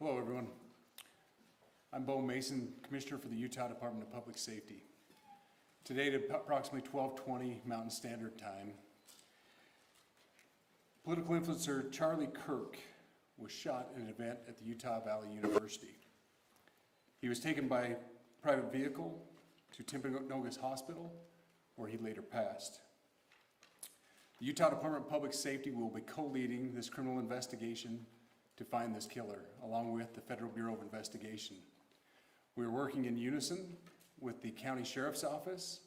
Hello, everyone. I'm Bo Mason, Commissioner for the Utah Department of Public Safety. Today at approximately 12:20 Mountain Standard Time, political influencer Charlie Kirk was shot at an event at the Utah Valley University. He was taken by private vehicle to Timpanogos Hospital, where he later passed. The Utah Department of Public Safety will be co-leading this criminal investigation to find this killer, along with the Federal Bureau of Investigation. We are working in unison with the County Sheriff's Office,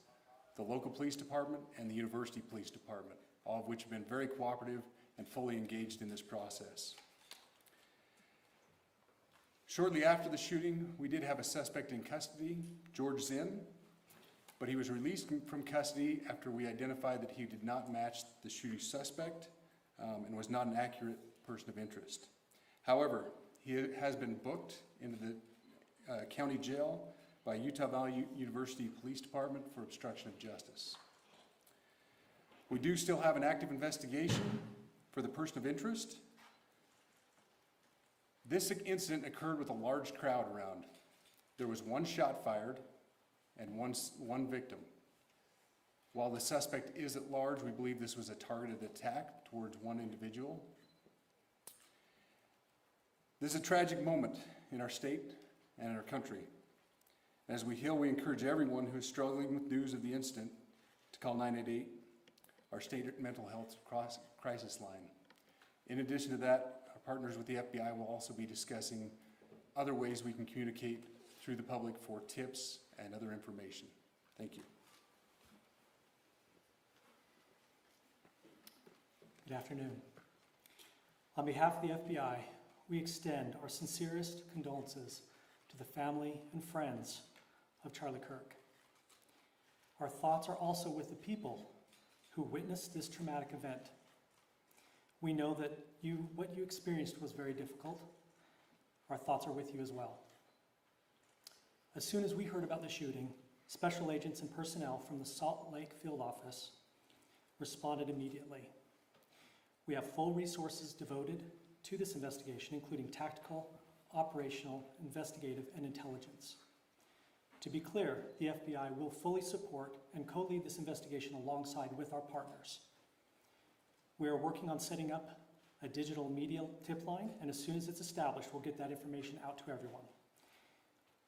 the local police department, and the University Police Department, all of which have been very cooperative and fully engaged in this process. Shortly after the shooting, we did have a suspect in custody, George Zinn, but he was released from custody after we identified that he did not match the shooting suspect and was not an accurate person of interest. However, he has been booked into the county jail by Utah Valley University Police Department for obstruction of justice. We do still have an active investigation for the person of interest. This incident occurred with a large crowd around. There was one shot fired and one victim. While the suspect is at large, we believe this was a targeted attack towards one individual. This is a tragic moment in our state and in our country. As we heal, we encourage everyone who is struggling with news of the incident to call 988, our state mental health crisis line. In addition to that, our partners with the FBI will also be discussing other ways we can communicate through the public for tips and other information. Thank you. Good afternoon. On behalf of the FBI, we extend our sincerest condolences to the family and friends of Charlie Kirk. Our thoughts are also with the people who witnessed this traumatic event. We know that what you experienced was very difficult. Our thoughts are with you as well. As soon as we heard about the shooting, special agents and personnel from the Salt Lake Field Office responded immediately. We have full resources devoted to this investigation, including tactical, operational, investigative, and intelligence. To be clear, the FBI will fully support and co-lead this investigation alongside with our partners. We are working on setting up a digital media tip line, and as soon as it's established, we'll get that information out to everyone.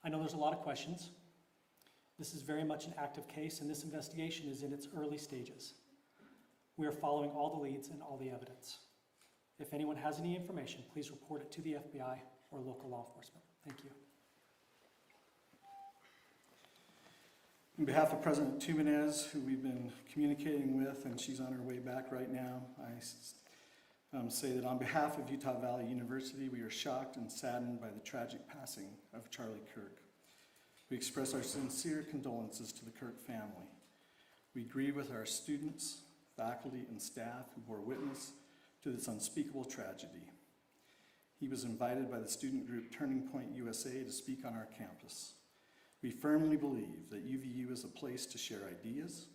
I know there's a lot of questions. This is very much an active case, and this investigation is in its early stages. We are following all the leads and all the evidence. If anyone has any information, please report it to the FBI or local law enforcement. Thank you. On behalf of President Tumenez, who we've been communicating with, and she's on her way back right now, I say that on behalf of Utah Valley University, we are shocked and saddened by the tragic passing of Charlie Kirk. We express our sincere condolences to the Kirk family. We grieve with our students, faculty, and staff who bore witness to this unspeakable tragedy. He was invited by the student group Turning Point USA to speak on our campus. We firmly believe that UVU is a place to share ideas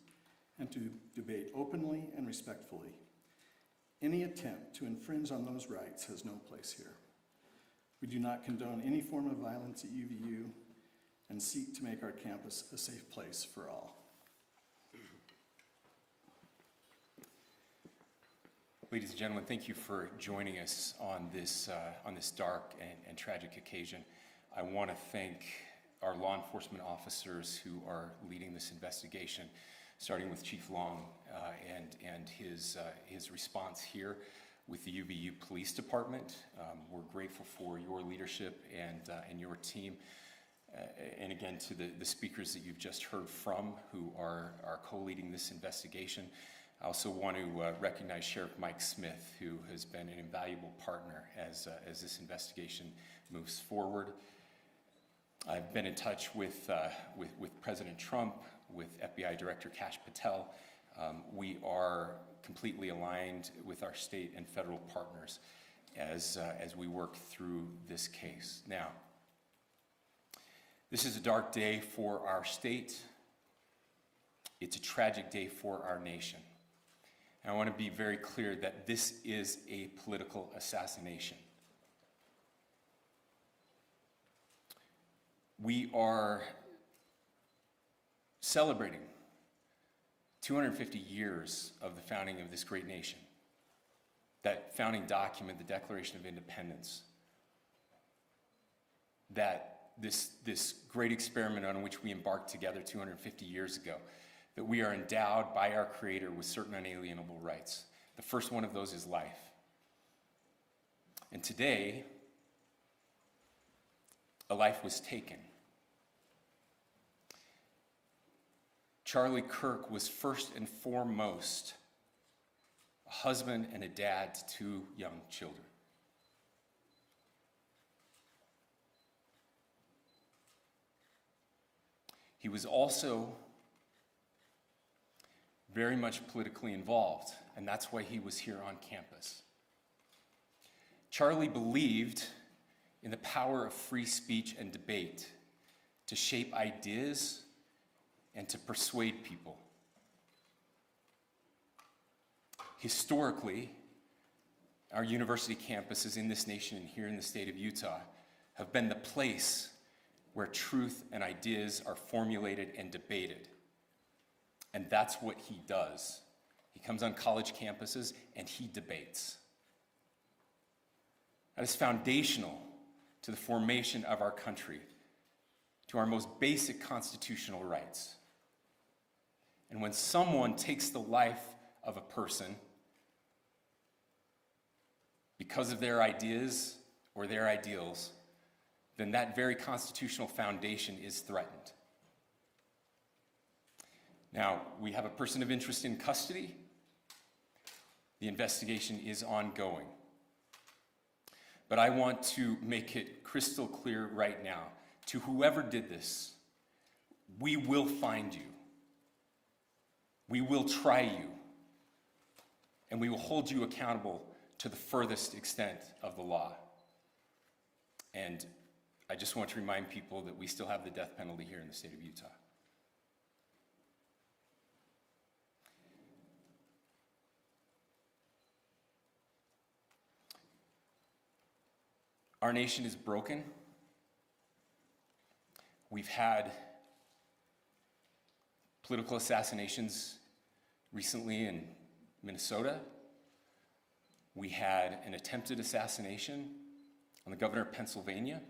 and to debate openly and respectfully. Any attempt to infringe on those rights has no place here. We do not condone any form of violence at UVU and seek to make our campus a safe place for all. Ladies and gentlemen, thank you for joining us on this dark and tragic occasion. I want to thank our law enforcement officers who are leading this investigation, starting with Chief Long and his response here with the UVU Police Department. We're grateful for your leadership and your team. And again, to the speakers that you've just heard from who are co-leading this investigation. I also want to recognize Sheriff Mike Smith, who has been an invaluable partner as this investigation moves forward. I've been in touch with President Trump, with FBI Director Kash Patel. We are completely aligned with our state and federal partners as we work through this case. Now, this is a dark day for our state. It's a tragic day for our nation. And I want to be very clear that this is a political assassination. We are celebrating 250 years of the founding of this great nation. That founding document, the Declaration of Independence, that this great experiment on which we embarked together 250 years ago, that we are endowed by our Creator with certain unalienable rights. The first one of those is life. And today, a life was taken. Charlie Kirk was first and foremost a husband and a dad to 2 young children. He was also very much politically involved, and that's why he was here on campus. Charlie believed in the power of free speech and debate to shape ideas and to persuade people. Historically, our university campuses in this nation and here in the state of Utah have been the place where truth and ideas are formulated and debated. And that's what he does. He comes on college campuses and he debates. That is foundational to the formation of our country, to our most basic constitutional rights. And when someone takes the life of a person because of their ideas or their ideals, then that very constitutional foundation is threatened. Now, we have a person of interest in custody. The investigation is ongoing. But I want to make it crystal clear right now, to whoever did this, we will find you. We will try you. And we will hold you accountable to the furthest extent of the law. And I just want to remind people that we still have the death penalty here in the state of Utah. Our nation is broken. We've had political assassinations recently in Minnesota. We had an attempted assassination on the governor of Pennsylvania.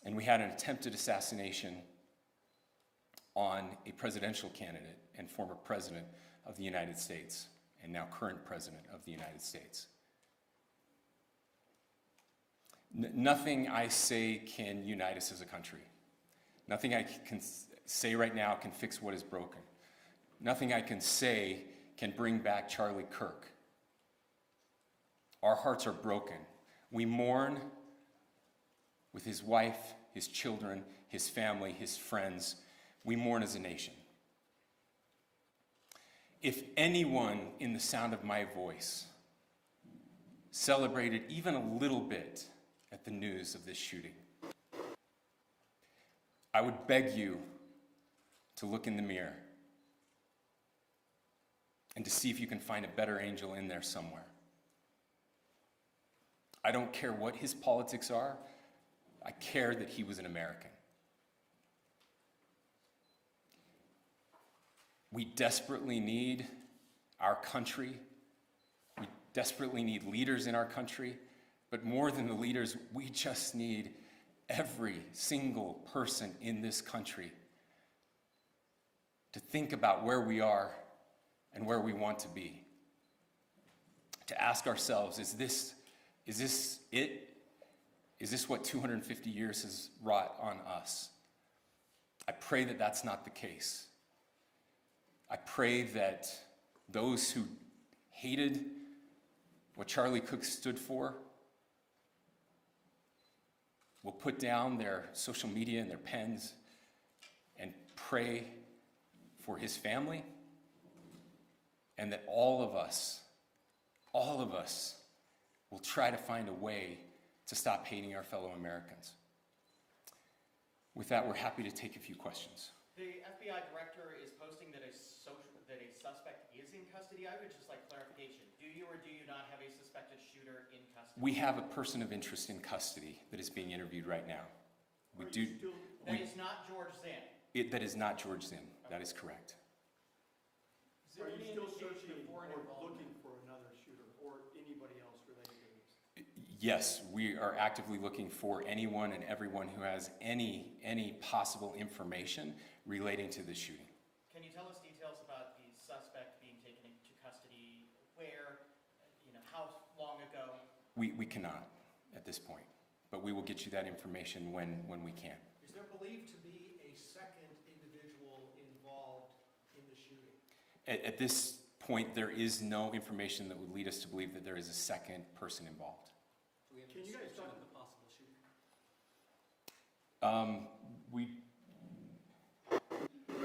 And we had an attempted assassination on a presidential candidate and former president of the United States, and now current president of the United States. Nothing I say can unite us as a country. Nothing I can say right now can fix what is broken. Nothing I can say can bring back Charlie Kirk. Our hearts are broken. We mourn with his wife, his children, his family, his friends. We mourn as a nation. If anyone in the sound of my voice celebrated even a little bit at the news of this shooting, I would beg you to look in the mirror and to see if you can find a better angel in there somewhere. I don't care what his politics are. I care that he was an American. We desperately need our country. We desperately need leaders in our country. But more than the leaders, we just need every single person in this country to think about where we are and where we want to be. To ask ourselves, is this it? Is this what 250 years has wrought on us? I pray that that's not the case. I pray that those who hated what Charlie Kirk stood for will put down their social media and their pens and pray for his family, and that all of us will try to find a way to stop hating our fellow Americans. With that, we're happy to take a few questions. The FBI director is posting that that a suspect is in custody? I would just like clarification. Do you or do you not have a suspected shooter in custody? We have a person of interest in custody that is being interviewed right now. We do. That is not George Zinn. That is not George Zinn. That is correct. Are you still searching or looking for another shooter or anybody else related to this? Yes, we are actively looking for anyone and everyone who has any possible information relating to the shooting. Can you tell us details about the suspect being taken into custody? Where? How long ago? We cannot at this point, but we will get you that information when we can. Is there believed to be a second individual involved in the shooting? At this point, there is no information that would lead us to believe that there is a second person involved. Can you guys talk about the possible shooting?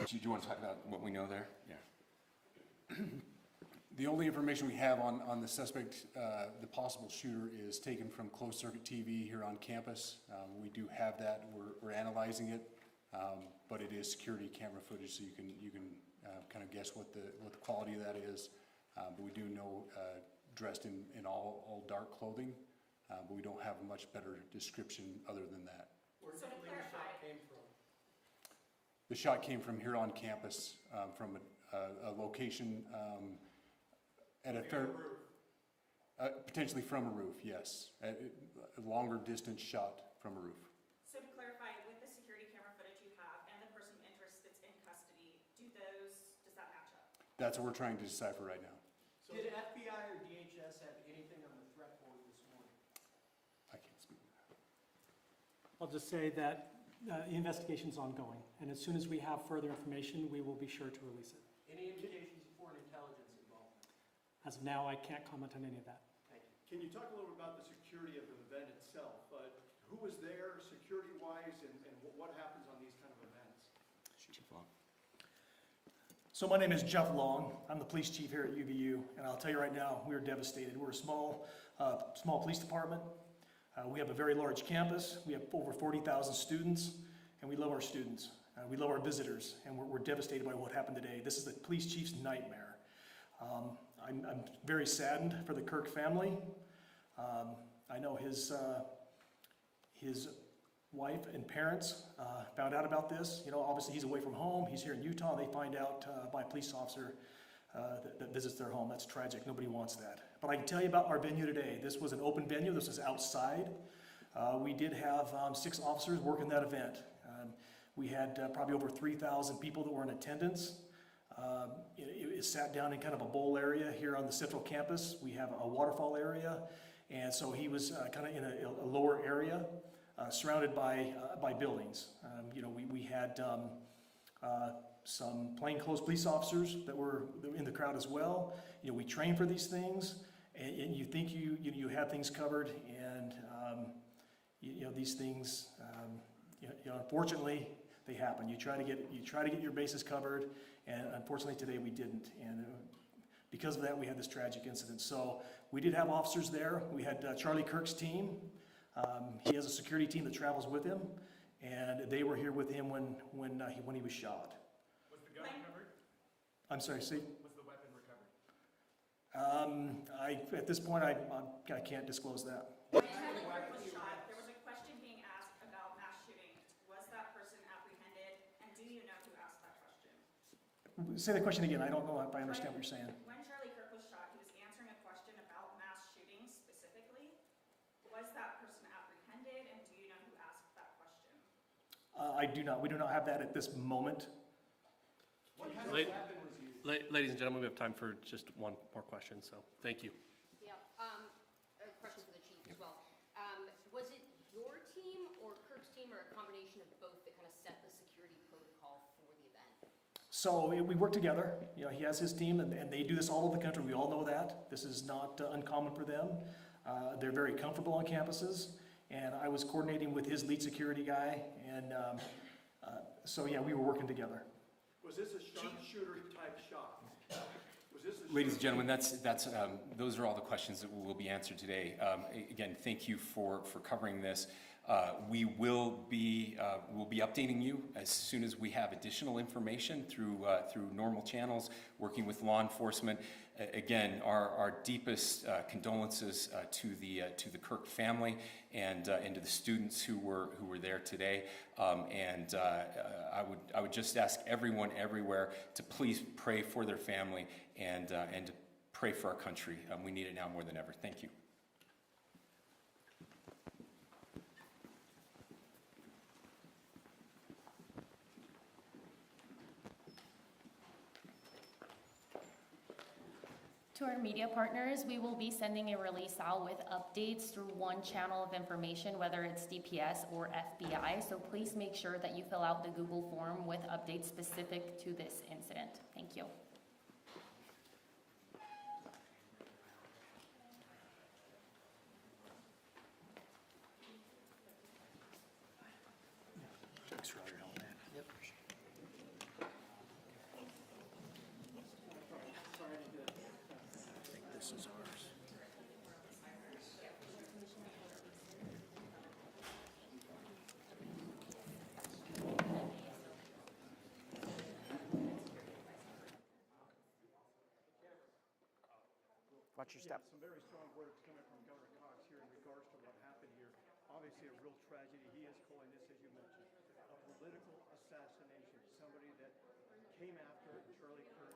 Do you want to talk about what we know there? Yeah. The only information we have on the suspect, the possible shooter, is taken from closed circuit TV here on campus. We do have that. We're analyzing it, but it is security camera footage, so you can kind of guess what the quality of that is. But we do know dressed in all dark clothing, but we don't have a much better description other than that. Where do So you to believe the shot clarify- came from? The shot came from here on campus, from a location at a fair, potentially from a roof, yes. A longer distance shot from a roof. So to clarify, with the security camera footage you have and the person of interest that's in custody, does that match up? That's what we're trying to decipher right now. Did FBI or DHS have anything on the threat board this morning? I can't speak to that. I'll just say that the investigation's ongoing, and as soon as we have further information, we will be sure to release it. Any indications of foreign intelligence involvement? As of now, I can't comment on any of that. Thank you. Can you talk a little bit about the security of the event itself? Who was there security-wise and what happens on these kind of events? Chief Long. So my name is Jeff Long. I'm the police chief here at UVU, and I'll tell you right now, we're devastated. We're a small police department. We have a very large campus. We have over 40,000 students, and we love our students. We love our visitors, and we're devastated by what happened today. This is the police chief's nightmare. I'm very saddened for the Kirk family. I know his wife and parents found out about this. Obviously he's away from home. He's here in Utah. They find out by a police officer that visits their home. That's tragic. Nobody wants that. But I can tell you about our venue today. This was an open venue. This was outside. We did have 6 officers working that event. We had probably over 3,000 people that were in attendance. It sat down in kind of a bowl area here on the central campus. We have a waterfall area, and so he was kind of in a lower area, surrounded by buildings. We had some plainclothes police officers that were in the crowd as well. We train for these things, and you think you have things covered, and these things, unfortunately, they happen. You try to get your bases covered, and unfortunately today we didn't. And because of that, we had this tragic incident. So we did have officers there. We had Charlie Kirk's team. He has a security team that travels with him, and they were here with him when he was shot. Was the gun recovered? I'm sorry, see? Was the weapon recovered? At this point, I can't disclose that. When Charlie Kirk was shot, there was a question being asked about mass shooting. Was that person apprehended, and do you know who asked that question? Say the question again. I don't know if I understand what you're saying. When Charlie Kirk was shot, he was answering a question about mass shootings specifically. Was that person apprehended, and do you know who asked that question? I do not. We do not have that at this moment. What kind of Late- weapon was used? Ladies and gentlemen, we have time for just one more question, so thank you. Yeah, a question for the chief as well. Was it your team or Kirk's team or a combination of both that kind of set the security protocol for the event? So we work together. He has his team, and they do this all over the country. We all know that. This is not uncommon for them. They're very comfortable on campuses, and I was coordinating with his lead security guy, and so yeah, we were working together. Was this a sharpshooter type shot? Was this a Ladies and gentlemen, those are all the questions that will be answered today. Again, thank you for covering this. We'll be updating you as soon as we have additional information through normal channels, working with law enforcement. Again, our deepest condolences to the Kirk family and to the students who were there today. I would just ask everyone everywhere to please pray for their family and to pray for our country. We need it now more than ever. Thank you. To our media partners, we will be sending a release out with updates through one channel of information, whether it's DPS or FBI. So please make sure that you fill out the Google form with updates specific to this incident. Thank you. Watch your step. Some very strong words coming from Governor Cox here in regards to what happened here. Obviously a real tragedy. He is calling this, as you mentioned, a political assassination. Somebody that came after Charlie Kirk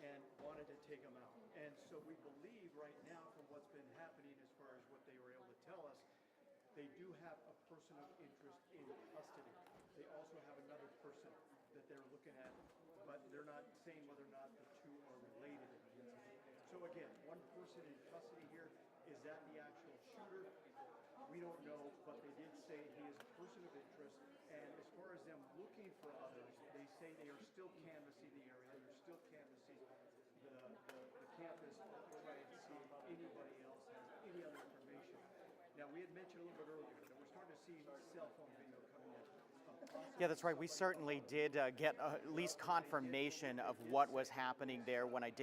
and wanted to take him out. And so we believe right now from what's been happening as far as what they were able to tell us, they do have a person of interest in custody. They also have another person that they're looking at, but they're not saying whether or not the two are related. So again, one person in custody here, is that the actual shooter? We don't know, but they did say he is a person of interest. And as far as them looking for others, they say they are still canvassing the area. They're still canvassing the campus to try and see if anybody else has any other information. Now, we had mentioned a little bit earlier that we're starting to see cell phone video coming in. Yeah, that's right. We certainly did get at least confirmation of what was happening there when I did